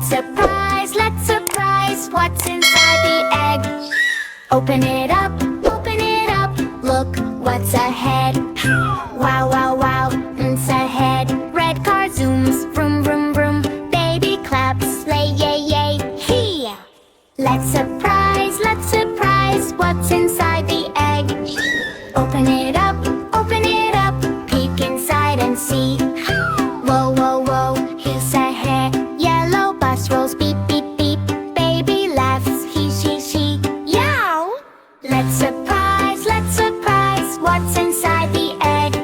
Let's surprise what's inside the egg. Open it up, look what's ahead. Wow, wow, wow, it's ahead. Red car zooms, vroom, vroom, vroom. Baby claps, sleigh, yay, yay, hee. Let's surprise what's inside the egg. Open it up, peek inside and see. Whoa, whoa, whoa, here's ahead. Yellow bus rolls, beep, beep, beep. Baby laughs, he, she, yow. Let's surprise what's inside the egg.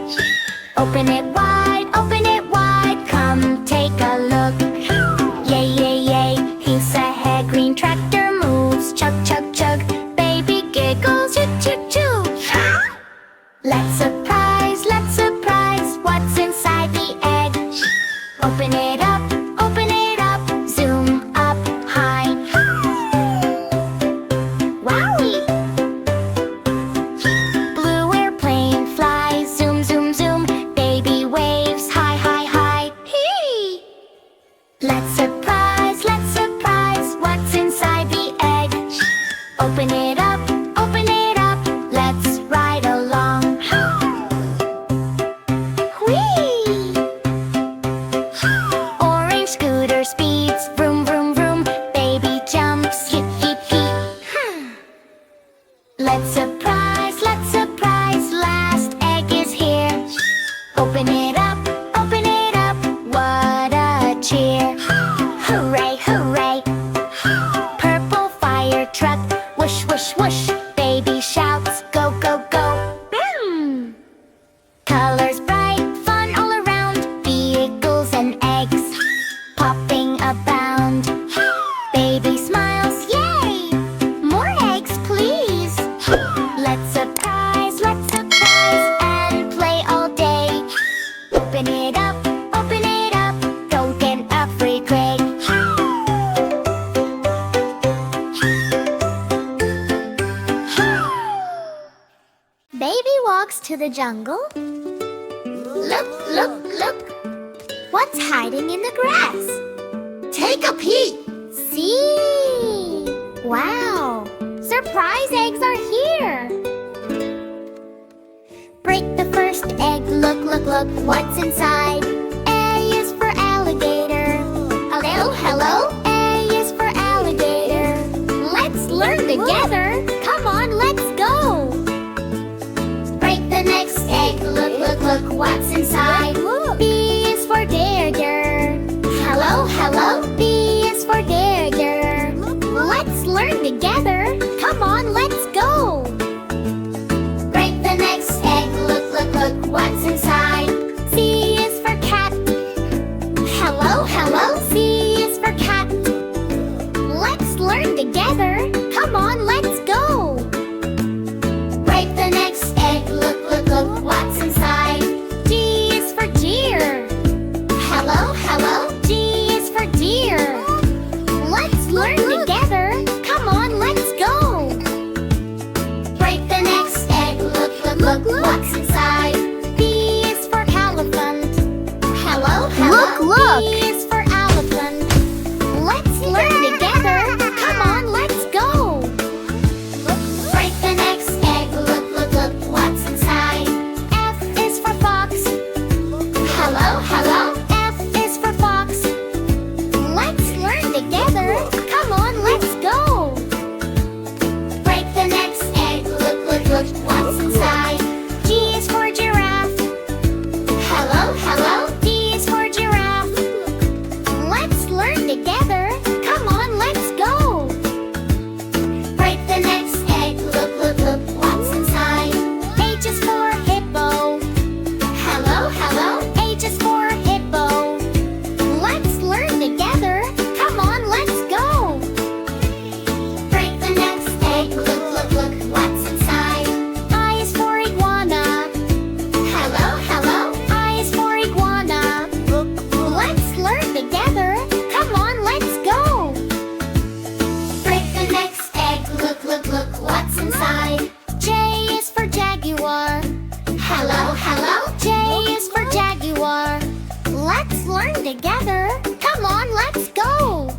Open it wide, come take a look. Yay, yay, yay, here's ahead. Green tractor moves, chug, chug, chug. Baby giggles, choo, choo, choo. Let's surprise what's inside the egg. Open it up, zoom up high. Wowie! Blue airplane flies, zoom, zoom, zoom. Baby waves, high, high, high. Hee! Let's surprise what's inside the egg. Open it up, let's ride along. Whee! Orange scooter speeds, vroom, vroom, vroom. Baby jumps, hip, hip, hip. Let's surprise, last egg is here. Open it up, what a cheer. Hooray, hooray. Purple fire truck, whoosh, whoosh, whoosh. Baby shouts, go, go, go. Boom! Colors bright, fun all around. Vehicles and eggs popping abound. Baby smiles, yay! More eggs, please. Let's surprise and play all day. Open it up, don't get afraid, Craig. Baby walks to the jungle. Look, look, look. What's hiding in the grass? Take a peek. See? Wow! Surprise eggs are here. Break the first egg. Look, look, look. What's inside? A is for alligator. Hello, hello. A is for alligator. Let's learn together. Come on, let's go. Break the next egg. Look, look, look. What's inside? B is for dare, dare. Hello, hello. B is for dare, dare. Let's learn together. Come on, let's go. Break the next egg. Look, look, look. What's inside? C is for cat. Hello, hello. C is for cat. Let's learn together. Come on, let's go. Break the next egg. Look, look, look. What's inside? G is for deer. Hello, hello. G is for deer. Let's learn together. Come on, let's go. Break the next egg. Look, look, look. What's inside? B is for elephant. Hello, hello. Look. B is for elephant. Let's learn together. Come on, let's go. Break the next egg. Look, look, look. What's inside? F is for fox. Hello, hello. F is for fox. Let's learn together. Come on, let's go. Break the next egg. Look, look, look. What's inside? G is for giraffe. Hello, hello. D is for giraffe. Let's learn together. Come on, let's go. Break the next egg. Look, look, look. What's inside? H is for hippo. Hello, hello. H is for hippo. Let's learn together. Come on, let's go. Break the next egg. Look, look, look. What's inside? I is for iguana. Hello, hello. I is for iguana. Let's learn together. Come on, let's go. Break the next egg. Look, look, look. What's inside? J is for jaguar. Hello, hello. J is for jaguar. Let's learn together. Come on, let's go.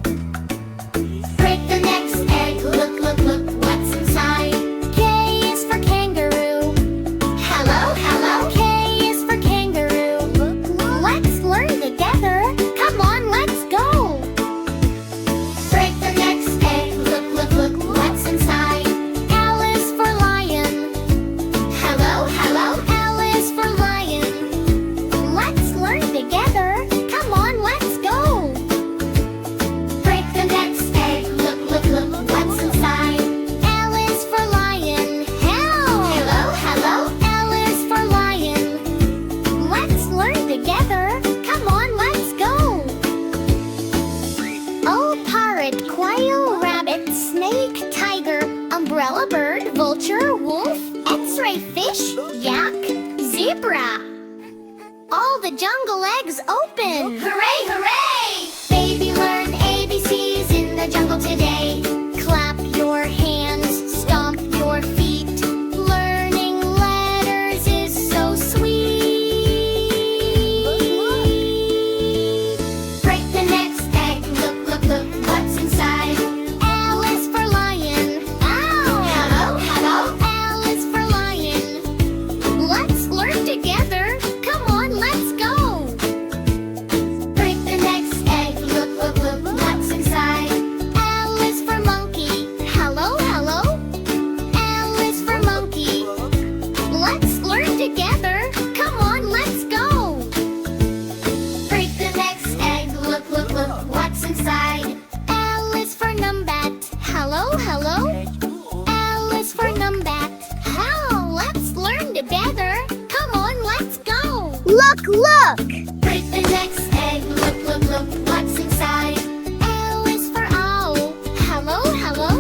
zebra. All the jungle eggs open. Hooray, hooray! Baby, learn ABCs in the jungle today. Clap your hands, stomp your feet. Learning letters is so sweet. Break the next egg. Look, look, look, what's inside? L is for lion. Ow! Hello, hello. L is for lion. Let's learn together. Come on, let's go. Break the next egg. Look, look, look, what's inside? L is for monkey. Hello, hello. L is for monkey. Let's learn together. Come on, let's go. Break the next egg. Look, look, look, what's inside? L is for numbat. Hello, hello. L is for numbat. How? Let's learn together. Come on, let's go. Look, look! Break the next egg. Look, look, look, what's inside? L is for owl. Hello, hello.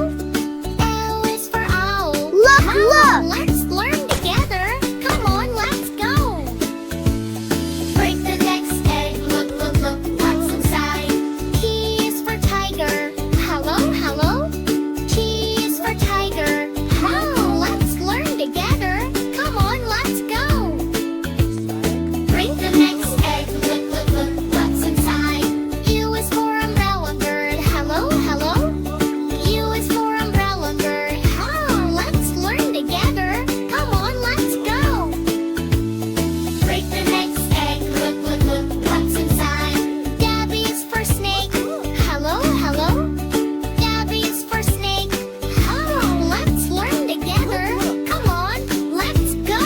L is for owl. Look, How? look! Let's learn together. Come on, let's go. Break the next egg. Look, look, look, what's inside? T is for tiger. Hello, hello. T is for tiger. How? Let's learn together. Come on, let's go. Break the next egg. Look, look, look, what's inside? U is for umbrella bird. Hello, hello. U is for umbrella bird. How? Let's learn together. Come on, let's go. Break the next egg. Look, look, look, what's inside? W is for snake. Hello, hello. W is for snake. How? Let's learn together. Come on, let's go.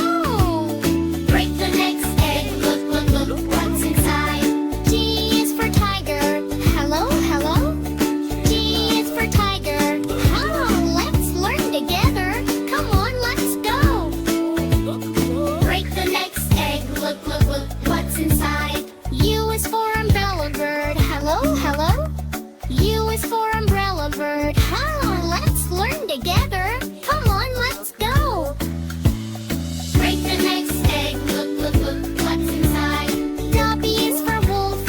Break the next egg. Look, look, look, what's inside? T is for tiger. Hello, hello. T is for tiger. How? Let's learn together. Come on, let's go. Break the next egg. Look, look, look, what's inside? U is for umbrella bird. Hello, hello. U is for umbrella bird. How? Let's learn together. Come on, let's go. Break the next egg. Look, look, look, what's inside? W is for wolf.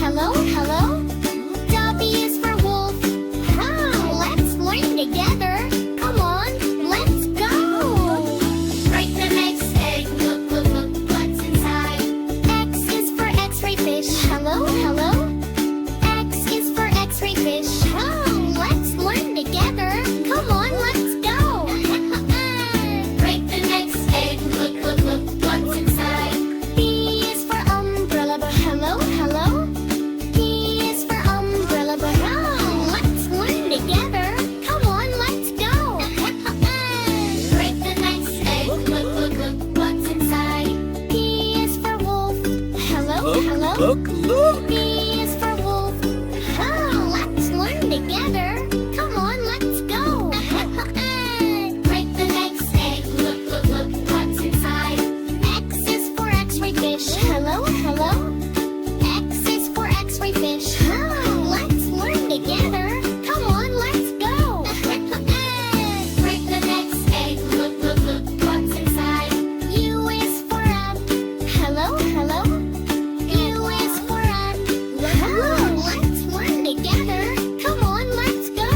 Hello, hello. W is for wolf. How? Let's learn together. Come on, let's go. Break the next egg. Look, look, look, what's inside? X is for X-ray fish. Hello, hello. X is for X-ray fish. How? Let's learn together. Come on, let's go. Break the next egg. Look, look, look, what's inside? B is for umbrella bird. Hello, hello. B is for umbrella bird. How? Let's learn together. Come on, let's go. Break the next egg. Look, look, look, what's inside? P is for wolf. Hello, hello. Look, look! B is for wolf. How? Let's learn together. Come on, let's go. Break the next egg. Look, look, look, what's inside? X is for X-ray fish. Hello, hello. X is for X-ray fish. How? Let's learn together. Come on, let's go. Break the next egg. Look, look, look, what's inside? U is for hello, hello. U is for how? Let's learn together. Come on, let's go.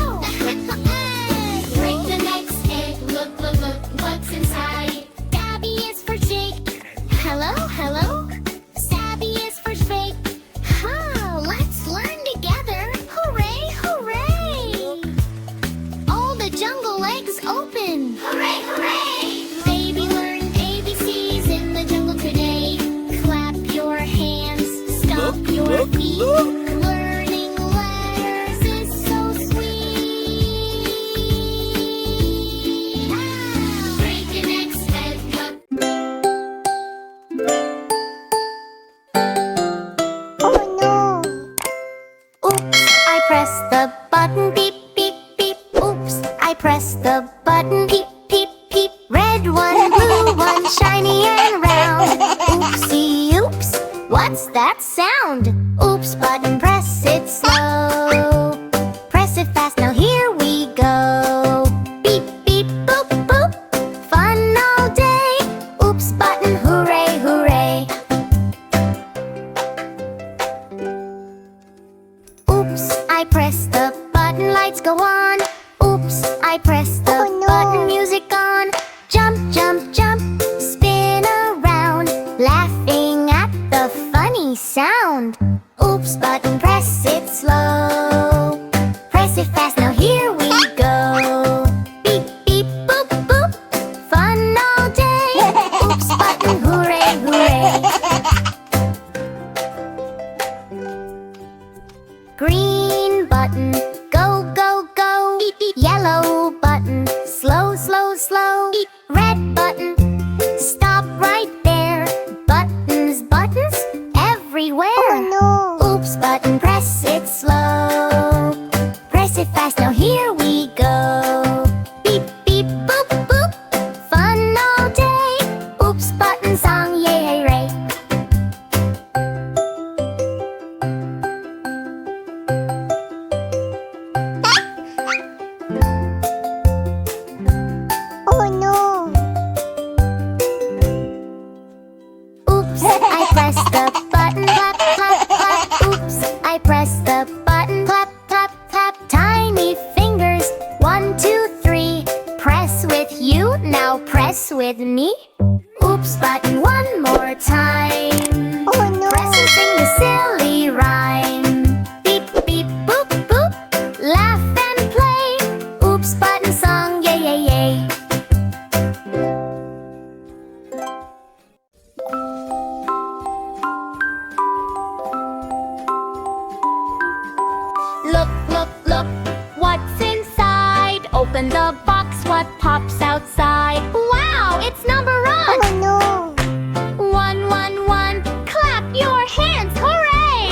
Break the next egg. Look, look, look, what's inside? Gabby is for Jake. Hello, hello. Sabby is for fake. How? Let's learn together. Hooray, hooray! All the jungle eggs open. Hooray, hooray! Baby, learn ABCs in the jungle today. Clap your hands, stomp Look, your look, feet. look. Learning letters is so sweet. Break the next egg. Oh no! Oops, I pressed the button. Beep, beep, beep. Oops, I pressed the button. Peep, peep, peep. Red one, blue one, shiny and round. Oopsie, oops. What's that sound? Oops, button, press it slow. Press it fast, now here we go. Beep, beep, boop, boop. Fun all day. Oops, button, hooray, hooray. I press the button, lights go on. Oops, I press the Oh, no. button, music on. Jump, jump, jump, spin around, laughing at the funny sound. Oops, button, press it slow. Press it fast, now here we go. Beep, beep, boop, boop, fun all day. Oops, button, hooray, hooray. Green button, go, go, go. Beep, beep. Yellow button, slow, slow, slow. Beep. Red button, stop right there. Buttons, buttons, everywhere. Oh no. Oops, button, press it slow. Press it fast, now here we go. Beep, beep, boop, boop, fun all day. Oops, button song, yay, hooray. Oh no. Oops, I pressed the button, clap, clap, clap. Oops, I pressed the button, clap, clap, clap. Tiny fingers, 1, 2, 3. Press with you, now press with me. Oops, button, one more time. Oh no. Press and sing the silly rhyme. Beep, beep, boop, boop, laugh and play. Oops, button song, yay, yay, yay. Look, look, look, what's inside? Open the box, what pops outside? Wow, it's number Oh one! no. 1, 1, 1, clap your hands, hooray!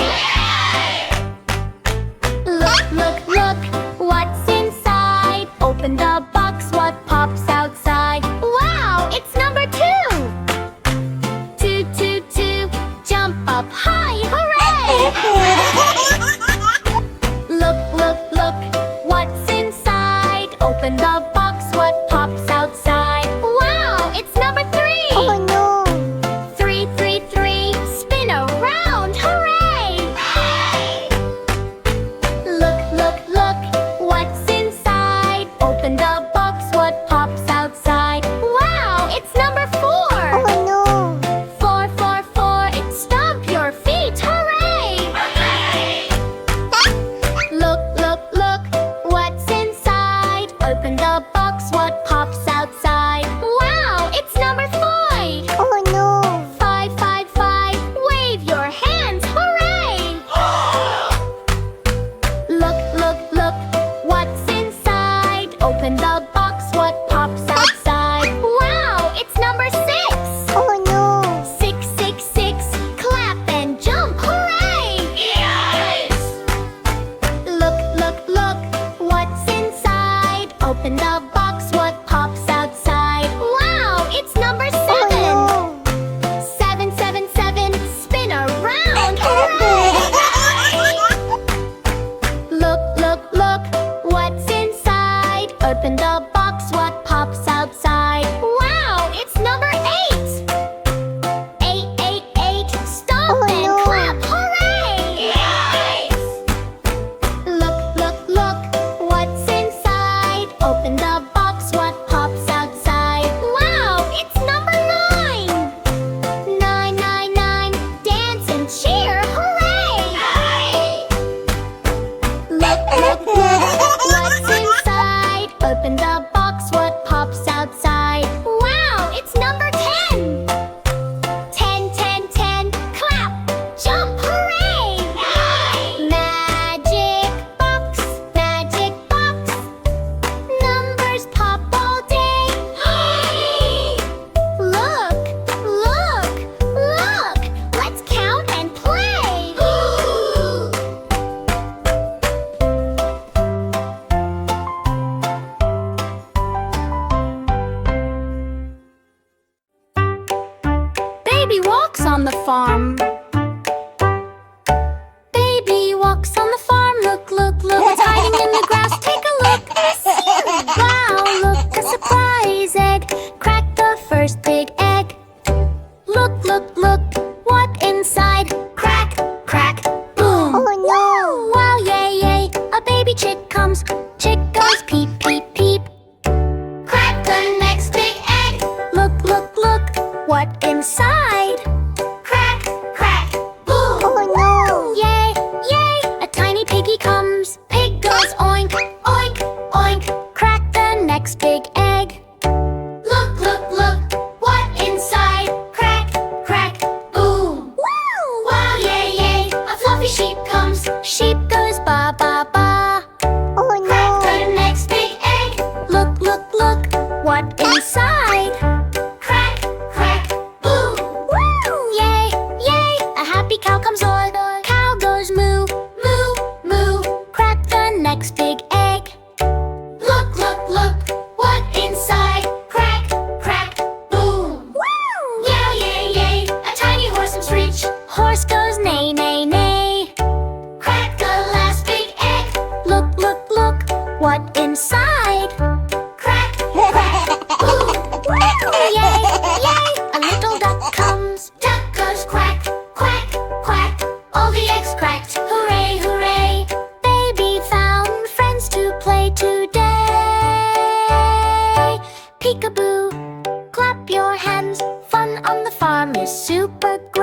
Look, look, look, what's inside? Open the box, what pops outside? Wow, it's number 2! 2, 2, 2, jump up high, hooray! Look, look, look, what's inside? Open the Horse goes neigh, neigh, neigh. Crack a last big egg. Look, look, look, what inside? Crack, crack, ooh. Yay, yay, a little duck comes. Duck goes quack, quack, quack. All the eggs cracked, hooray, hooray. Baby found friends to play today. Peekaboo, clap your hands. Fun on the farm is super great.